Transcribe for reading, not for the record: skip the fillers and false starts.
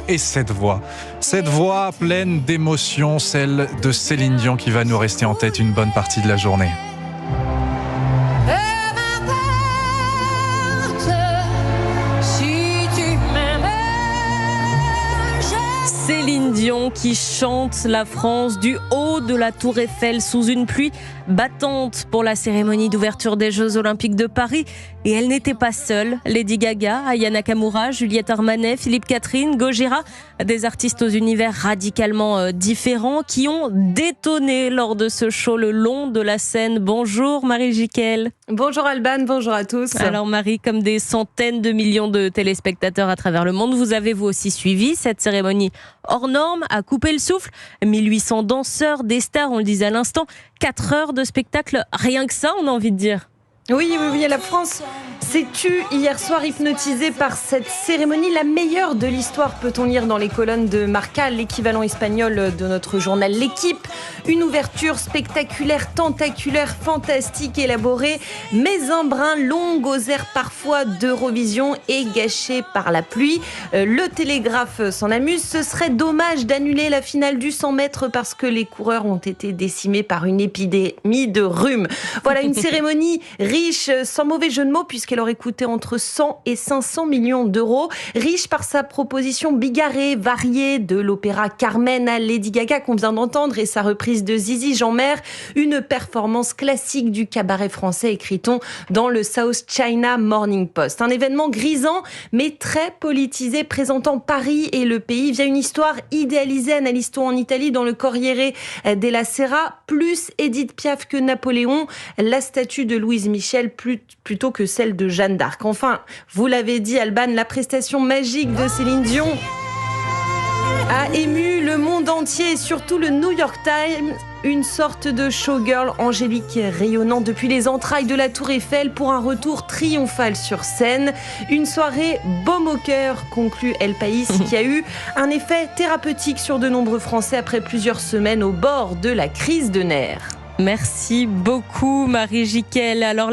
Et cette voix pleine d'émotions, celle de Céline Dion qui va nous rester en tête une bonne partie de la journée. Céline Dion qui chante la France du haut de la Tour Eiffel sous une pluie battante pour la cérémonie d'ouverture des Jeux Olympiques de Paris. Et elle n'était pas seule. Lady Gaga, Aya Nakamura, Juliette Armanet, Philippe Catherine, Gojira, des artistes aux univers radicalement différents qui ont détonné lors de ce show le long de la scène. Bonjour Marie Jiquel. Bonjour Alban, bonjour à tous. Alors Marie, comme des centaines de millions de téléspectateurs à travers le monde, vous avez vous aussi suivi cette cérémonie hors norme, à couper le souffle. 1800 danseurs, des stars, on le disait à l'instant, 4 heures de spectacle, rien que ça on a envie de dire. Oui, la France s'est tue hier soir, hypnotisée par cette cérémonie, la meilleure de l'histoire, peut-on lire dans les colonnes de Marca, l'équivalent espagnol de notre journal L'Équipe. Une ouverture spectaculaire, tentaculaire, fantastique, élaborée, mais un brin long aux airs parfois d'Eurovision et gâchée par la pluie. Le Télégraphe s'en amuse. Ce serait dommage d'annuler la finale du 100 mètres parce que les coureurs ont été décimés par une épidémie de rhume. Voilà une cérémonie riche, sans mauvais jeu de mots, puisqu'elle aurait coûté entre 100 et 500 millions d'euros. Riche par sa proposition bigarrée, variée, de l'opéra Carmen à Lady Gaga qu'on vient d'entendre et sa reprise de Zizi Jeanmaire. Une performance classique du cabaret français, écrit-on dans le South China Morning Post. Un événement grisant, mais très politisé, présentant Paris et le pays via une histoire idéalisée, analyse-t-on en Italie, dans le Corriere della Sera. Plus Édith Piaf que Napoléon, la statue de Louise Michel plutôt que celle de Jeanne d'Arc. Enfin, vous l'avez dit Alban, la prestation magique de Céline Dion a ému le monde entier et surtout le New York Times. Une sorte de showgirl angélique rayonnant depuis les entrailles de la Tour Eiffel pour un retour triomphal sur scène. Une soirée baume au cœur, conclut El País, qui a eu un effet thérapeutique sur de nombreux Français après plusieurs semaines au bord de la crise de nerfs. Merci beaucoup Marie Jiquel. Alors